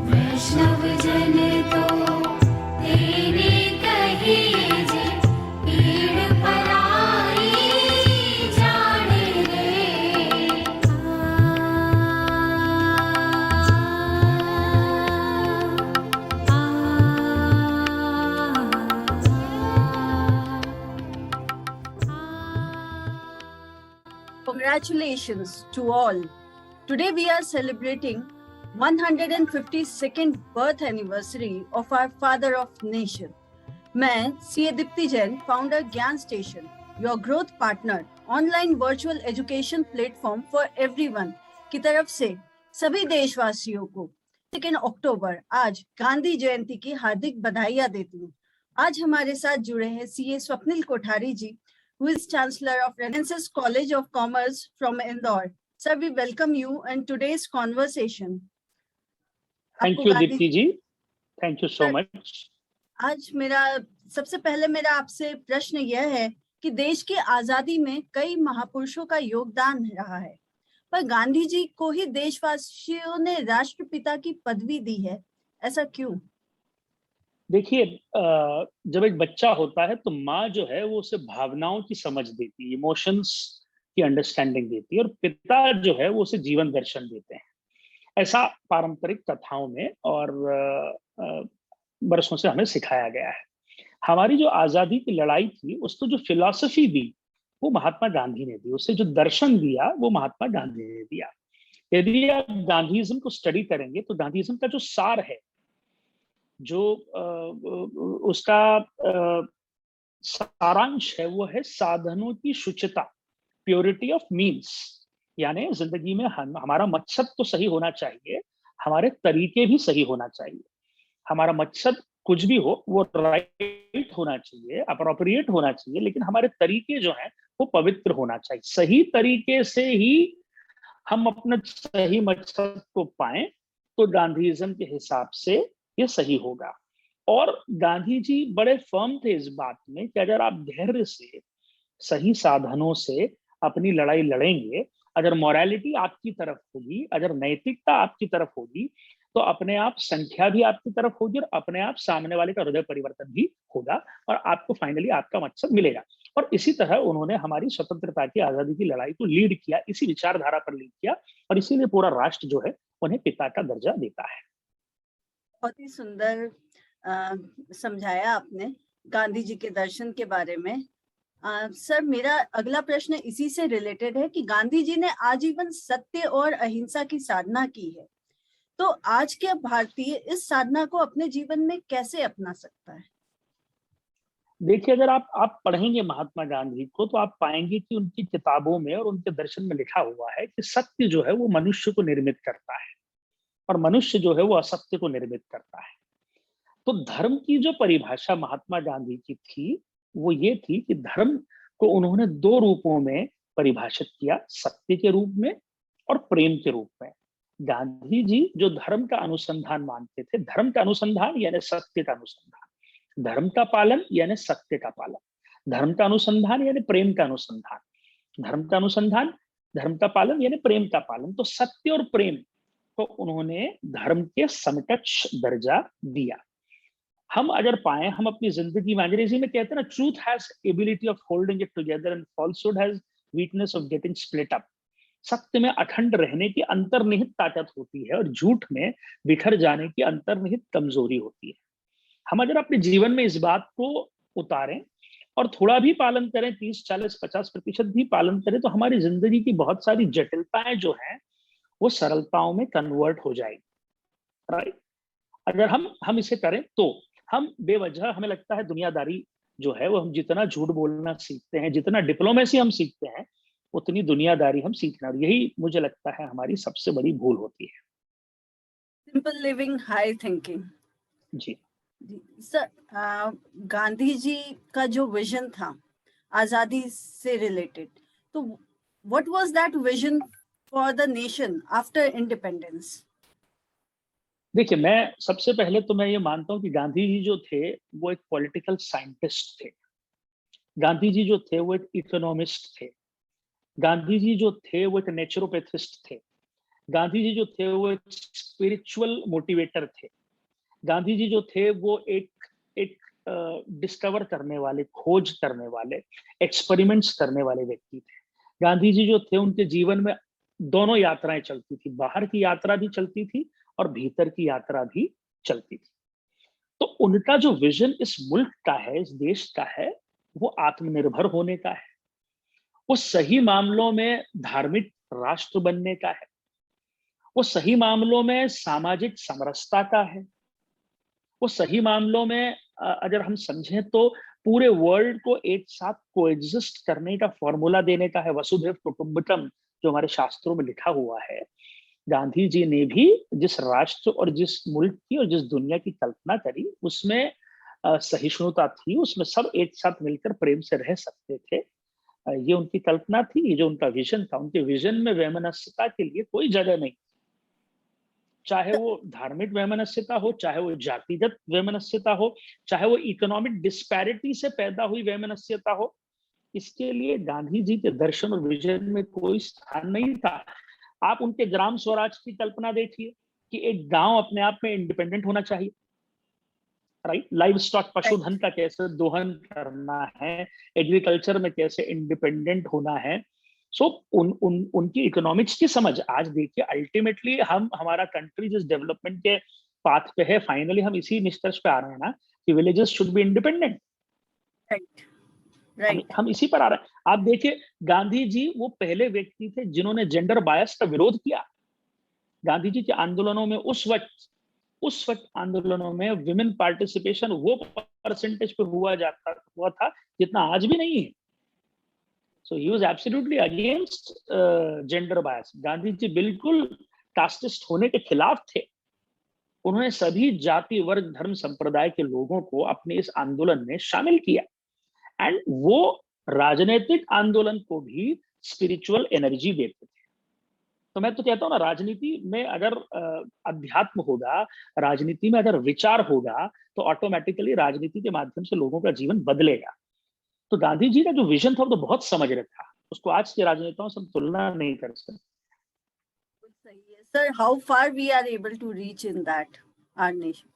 वैष्णव जन तो तेरे कहिए जे, पीड़ पराई जाने रे। Congratulations to all. Today we are celebrating 152nd birth anniversary of our father of nation. मैं सीए दीप्ति जैन, फाउंडर ज्ञान station, your growth partner, online virtual education platform for everyone की तरफ से सभी देशवासियों को 2 अक्टूबर आज गांधी जयंती की हार्दिक बधाइयां देती हूँ। आज हमारे साथ जुड़े हैं CA Swapnil Kothari ji, who is Chancellor of Renaissance College of Commerce from Indore. Sir, we welcome you in today's conversation. Thank you, Dipti ji. Thank you so much. आज सबसे पहले मेरा आपसे प्रश्न यह है कि देश की आजादी में कई महापुरुषों का योगदान रहा है, पर गांधी जी को ही देशवासियों ने राष्ट्रपिता की पदवी दी है, ऐसा क्यों? देखिए, जब एक बच्चा होता है तो माँ जो है वो उसे भावनाओं की समझ देती है, इमोशंस की अंडरस्टैंडिंग देती है, और पिता जो है वो उसे जीवन दर्शन देते हैं। ऐसा पारंपरिक कथाओं में और बरसों से हमें सिखाया गया है। हमारी जो आजादी की लड़ाई थी, उसको जो फिलॉसफी दी वो महात्मा गांधी ने दी, उसे जो दर्शन दिया वो महात्मा गांधी ने दिया। यदि आप गांधीज्म को स्टडी करेंगे तो गांधीज्म का जो सार है, जो उसका सारांश है, वो है साधनों की शुचिता, प्योरिटी ऑफ मीन्स। यानी जिंदगी में हमारा मकसद तो सही होना चाहिए, हमारे तरीके भी सही होना चाहिए। हमारा मकसद कुछ भी हो वो राइट होना चाहिए, अप्रोप्रिएट होना चाहिए, लेकिन हमारे तरीके जो हैं वो पवित्र होना चाहिए। सही तरीके से ही हम अपने सही मकसद को पाएं तो गांधीज्म के हिसाब से ये सही होगा। और गांधी जी बड़े फर्म थे इस बात में कि अगर आप धैर्य से सही साधनों से अपनी लड़ाई लड़ेंगे, अगर मोरालिटी आपकी तरफ होगी, अगर नैतिकता आपकी तरफ होगी, तो अपने आप संख्या भी आपकी तरफ होगी और अपने आप सामने वाले का हृदय परिवर्तन भी होगा और आपको फाइनली आपका मकसद मिलेगा। और इसी तरह उन्होंने हमारी स्वतंत्रता की, आजादी की लड़ाई को लीड किया, इसी विचारधारा पर लीड किया, और इसीलिए पूरा राष्ट्र जो है उन्हें पिता का दर्जा देता है। बहुत ही सुंदर समझाया आपने गांधी जी के दर्शन के बारे में। सर, मेरा अगला प्रश्न इसी से रिलेटेड है कि गांधी जी ने आजीवन सत्य और अहिंसा की साधना की है, तो आज के भारतीय इस साधना को अपने जीवन में कैसे अपना सकता है? देखिए, अगर आप पढ़ेंगे महात्मा गांधी को तो आप पाएंगे कि उनकी किताबों में और उनके दर्शन में लिखा हुआ है कि सत्य जो है वो मनुष्य को निर्मित करता है और मनुष्य जो है वो असत्य को निर्मित करता है। तो धर्म की जो परिभाषा महात्मा गांधी की थी वो ये थी कि धर्म को उन्होंने 2 रूपों में परिभाषित किया, सत्य के रूप में और प्रेम के रूप में। गांधी जी जो धर्म का अनुसंधान मानते थे, धर्म का अनुसंधान यानी सत्य का अनुसंधान, धर्म का पालन यानी सत्य का पालन, धर्म का अनुसंधान यानी प्रेम का अनुसंधान, धर्म का अनुसंधान, धर्म का पालन यानी प्रेम का पालन। तो सत्य और प्रेम को उन्होंने धर्म के समकक्ष दर्जा दिया। हम अगर पाए, हम अपनी जिंदगी में, अंग्रेजी में कहते हैं ना, truth has ability of holding it together and falsehood has weakness of getting split up. सत्य में अखंड रहने की अंतर्निहित ताकत होती है और झूठ में बिखर जाने की अंतर्निहित कमजोरी होती है। हम अगर अपने जीवन में इस बात को उतारें और थोड़ा भी पालन करें, 30, 40, 50% भी पालन करें, तो हमारी जिंदगी की बहुत सारी जटिलताएं जो हैं वो सरलताओं में कन्वर्ट हो जाएगी। राइट? अगर हम इसे करें तो हम बेवजह, हमें लगता है दुनियादारी जो है वो, हम जितना झूठ बोलना सीखते हैं, जितना डिप्लोमेसी हम सीखते हैं, उतनी दुनियादारी हम सीखना, यही मुझे लगता है हमारी सबसे बड़ी भूल होती है। Simple living, high thinking. जी सर, गांधी जी का जो विजन था आजादी से रिलेटेड, तो what was that vision for the nation after independence? देखिए, मैं सबसे पहले तो मैं ये मानता हूँ कि गांधी जी जो थे वो एक पॉलिटिकल साइंटिस्ट थे। गांधी जी जो थे वो एक इकोनॉमिस्ट थे। गांधी जी जो थे वो एक नेचुरोपैथिस्ट थे। गांधी जी जो थे वो एक स्पिरिचुअल मोटिवेटर थे। गांधी जी जो थे वो एक डिस्कवर करने वाले, खोज करने वाले, एक्सपेरिमेंट्स करने वाले व्यक्ति थे। गांधी जी जो थे उनके जीवन में दोनों यात्राएं चलती थी, बाहर की यात्रा भी चलती थी और भीतर की यात्रा भी चलती थी। तो उनका जो विजन इस मुल्क का है, इस देश का है, वो आत्मनिर्भर होने का है, वो सही मामलों में धार्मिक राष्ट्र बनने का है, वो सही मामलों में सामाजिक समरसता का है, वो सही मामलों में अगर हम समझें तो पूरे वर्ल्ड को एक साथ कोएग्जिस्ट करने का फॉर्मूला देने का है, वसुधैव कुटुंबकम जो हमारे शास्त्रों में लिखा हुआ है। गांधी जी ने भी जिस राष्ट्र और जिस मुल्क की और जिस दुनिया की कल्पना करी उसमें सहिष्णुता थी, उसमें सब एक साथ मिलकर प्रेम से रह सकते थे। ये उनकी कल्पना थी, ये जो उनका विजन था। उनके विजन में वैमनस्यता के लिए कोई जगह नहीं, चाहे वो धार्मिक वैमनस्यता हो, चाहे वो जातिगत वैमनस्यता हो, चाहे वो इकोनॉमिक डिस्पैरिटी से पैदा हुई वैमनस्यता हो। इसके लिए गांधी जी के दर्शन और विजन में कोई स्थान नहीं था। आप उनके ग्राम स्वराज की कल्पना देखिए कि एक गांव अपने आप में इंडिपेंडेंट होना चाहिए, राइट। लाइव स्टॉक, पशुधन का कैसे दोहन करना है, एग्रीकल्चर में कैसे इंडिपेंडेंट होना है। सो उनकी इकोनॉमिक्स की समझ आज देखिए, अल्टीमेटली हमारा कंट्री जिस डेवलपमेंट के पाथ पे है, फाइनली हम इसी निष्कर्ष पे आ रहे हैं ना कि विलेजेस शुड बी इंडिपेंडेंट। हम इसी पर आ रहे हैं। आप देखिए गांधी जी वो पहले व्यक्ति थे जिन्होंने जेंडर बायस का विरोध किया। गांधी जी के आंदोलनों में उस वक्त आंदोलनों में विमेन पार्टिसिपेशन वो परसेंटेज पे हुआ था जितना आज भी नहीं है। So he was absolutely against gender bias. Gandhi ji बिल्कुल कास्टिस्ट होने के खिलाफ थे। उन्होंने सभी जाति, वर्ग, धर्म, संप्रदाय के लोगों को अपने इस आंदोलन में शामिल किया एंड वो राजनीतिक आंदोलन को भी स्पिरिचुअल एनर्जी देते थे। तो मैं तो कहता हूँ ना, राजनीति में अगर अध्यात्म होगा, राजनीति में अगर विचार होगा, तो ऑटोमेटिकली राजनीति के माध्यम से लोगों का जीवन बदलेगा। तो गांधी जी का जो विजन था वो तो बहुत समग्र था, उसको आज के राजनेताओं से हम तुलना नहीं कर सकते। Sir, how far we are able to reach in that, our nation?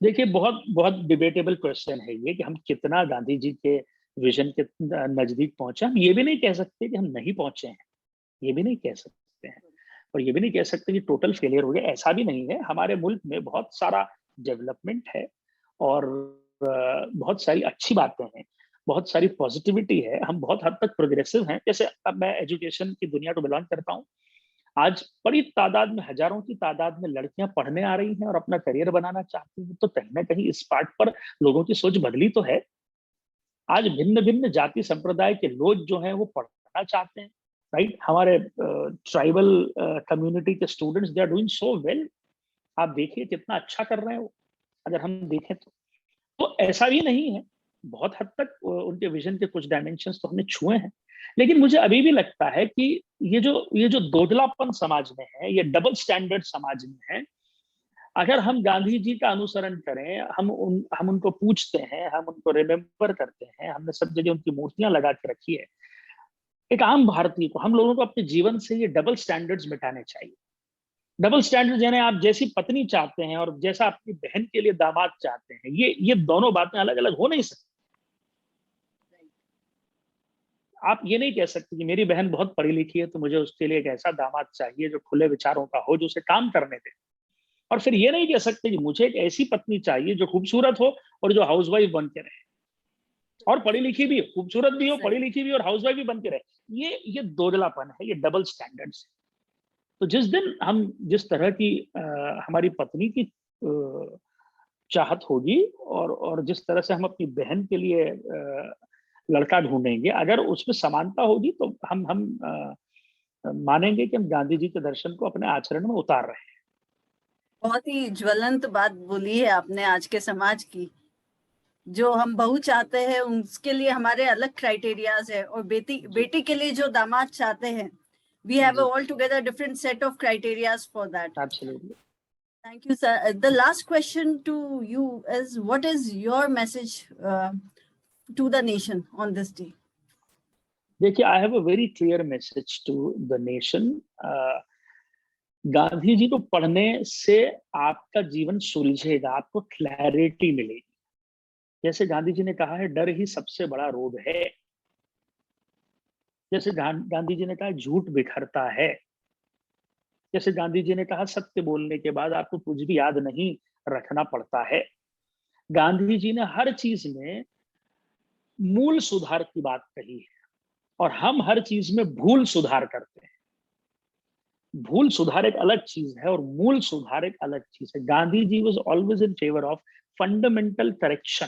देखिए बहुत बहुत डिबेटेबल क्वेश्चन है ये कि हम कितना गांधी जी के विजन के नजदीक पहुंचे। हम ये भी नहीं कह सकते कि हम नहीं पहुंचे हैं, ये भी नहीं कह सकते हैं, और ये भी नहीं कह सकते कि टोटल फेलियर हो गया, ऐसा भी नहीं है। हमारे मुल्क में बहुत सारा डेवलपमेंट है और बहुत सारी अच्छी बातें हैं, बहुत सारी पॉजिटिविटी है, हम बहुत हद तक प्रोग्रेसिव हैं। जैसे अब मैं एजुकेशन की दुनिया को बिलोंग करता हूँ, आज बड़ी तादाद में, हजारों की तादाद में लड़कियां पढ़ने आ रही हैं और अपना करियर बनाना चाहती हैं। तो कहीं ना कहीं इस पार्ट पर लोगों की सोच बदली तो है। आज भिन्न भिन्न जाति संप्रदाय के लोग जो हैं वो पढ़ना चाहते हैं, राइट। हमारे ट्राइबल कम्युनिटी के students, they are doing so well. आप देखिए कितना अच्छा कर रहे हैं वो, अगर हम देखें तो ऐसा भी नहीं है। बहुत हद तक उनके विजन के कुछ डायमेंशंस तो हमने छुए हैं, लेकिन मुझे अभी भी लगता है कि ये जो दोगलापन समाज में है, ये डबल स्टैंडर्ड समाज में है। अगर हम गांधी जी का अनुसरण करें, हम उनको पूछते हैं, हम उनको रिमेम्बर करते हैं, हमने सब जगह उनकी मूर्तियां लगा के रखी है। एक आम भारतीय को, हम लोगों को अपने जीवन से ये डबल स्टैंडर्ड्स मिटाने चाहिए। डबल स्टैंडर्ड यानी आप जैसी पत्नी चाहते हैं और जैसा अपनी बहन के लिए दामाद चाहते हैं, ये दोनों बातें अलग अलग हो नहीं सकती। आप ये नहीं कह सकते कि मेरी बहन बहुत पढ़ी लिखी है तो मुझे उसके लिए एक ऐसा दामाद चाहिए जो खुले विचारों का हो, जो उसे काम करने दे। और फिर ये नहीं कह सकते कि मुझे एक ऐसी पत्नी चाहिए जो खूबसूरत हो और जो हाउसवाइफ बन के रहे, और पढ़ी लिखी भी हो, खूबसूरत भी हो, पढ़ी लिखी भी और हाउसवाइफ भी बन के रहे। ये दोगलापन है, ये डबल स्टैंडर्ड्स है। तो जिस दिन हम जिस तरह की हमारी पत्नी की चाहत होगी और जिस तरह से हम अपनी बहन के लिए लड़का ढूंढेंगे, अगर उसमें समानता होगी तो हम मानेंगे कि हम गांधी जी के दर्शन को अपने आचरण में उतार रहे हैं। बहुत ही ज्वलंत बात बोली है आपने आज के समाज की। जो हम बहू चाहते हैं उसके लिए हमारे अलग क्राइटेरियाज है, और बेटी के लिए जो दामाद चाहते हैं, we have a altogether different set of criterias for that. Absolutely. Thank you, sir. The last question to you is, what is your message to the nation on this day? देखिए, I have a very clear message to the nation. Gandhi ji को पढ़ने से आपका जीवन सुलझेगा, आपको clarity मिलेगी। जैसे गांधी जी ने कहा है, डर ही सबसे बड़ा रोग है। जैसे गांधी जी ने कहा, झूठ बिखरता है। जैसे गांधी जी ने कहा, सत्य बोलने के बाद आपको कुछ भी याद नहीं रखना पड़ता है। गांधी जी ने हर चीज में मूल सुधार की बात कही है, और हम हर चीज में भूल सुधार करते हैं। भूल सुधार एक अलग चीज है और मूल सुधार एक अलग चीज है। Gandhi ji was always in favour of fundamental correction.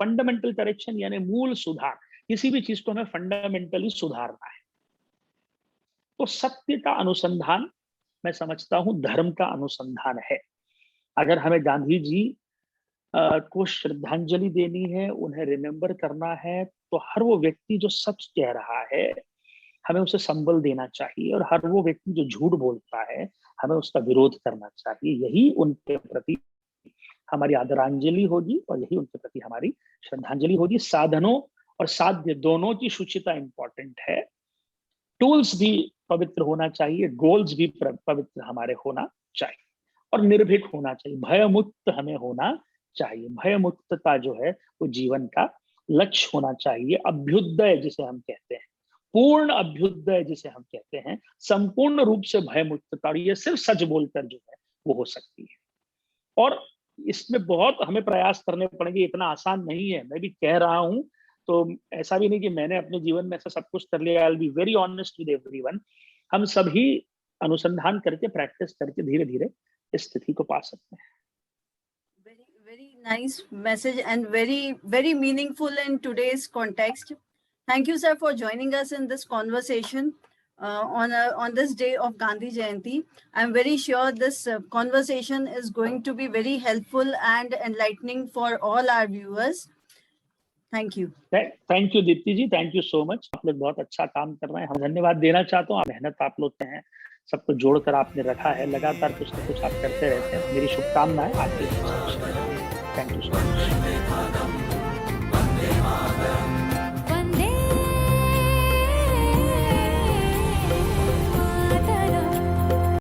Fundamental correction यानी मूल सुधार। किसी भी चीज को हमें फंडामेंटली सुधारना है। तो सत्य का अनुसंधान, मैं समझता हूं, धर्म का अनुसंधान है। अगर हमें गांधी जी को श्रद्धांजलि देनी है, उन्हें रिमेम्बर करना है, तो हर वो व्यक्ति जो सच कह रहा है हमें उसे संबल देना चाहिए, और हर वो व्यक्ति जो झूठ बोलता है हमें उसका विरोध करना चाहिए। यही उनके प्रति हमारी आदरांजलि होगी और यही उनके प्रति हमारी श्रद्धांजलि होगी। साधनों और साध्य दोनों की शुचिता इंपॉर्टेंट है। टूल्स भी पवित्र होना चाहिए, गोल्स भी पवित्र हमारे होना चाहिए, और निर्भीक होना चाहिए, भयमुक्त हमें होना चाहिए। भयमुक्तता जो है वो जीवन का लक्ष्य होना चाहिए। अभ्युदय जिसे हम कहते हैं, पूर्ण अभ्युदय जिसे हम कहते हैं, संपूर्ण रूप से भयमुक्तता, और ये सिर्फ सच बोलकर जो है वो हो सकती है। और इसमें बहुत हमें प्रयास करने पड़ेंगे, इतना आसान नहीं है। मैं भी कह रहा हूं, तो ऐसा भी नहीं कि मैंने अपने जीवन में ऐसा सब कुछ कर लिया। I will be very honest with everyone. हम सभी अनुसंधान करके, प्रैक्टिस करके धीरे धीरे इस स्थिति को पा सकते हैं। Very nice message and very meaningful in today's context. Thank you, sir, for joining us in this conversation on this day of Gandhi Jayanti. I'm very sure this conversation is going to be very helpful and enlightening for all our viewers. Thank you. Thank you Deepti ji, thank you so much. आप लोग बहुत अच्छा काम कर रहे हैं, हम धन्यवाद देना चाहता हूँ। मेहनत आप लोग हैं, सबको जोड़कर आपने रखा है, लगातार कुछ ना कुछ आप करते रहते हैं। मेरी शुभकामनाएं आपके लिए। Thank you so much.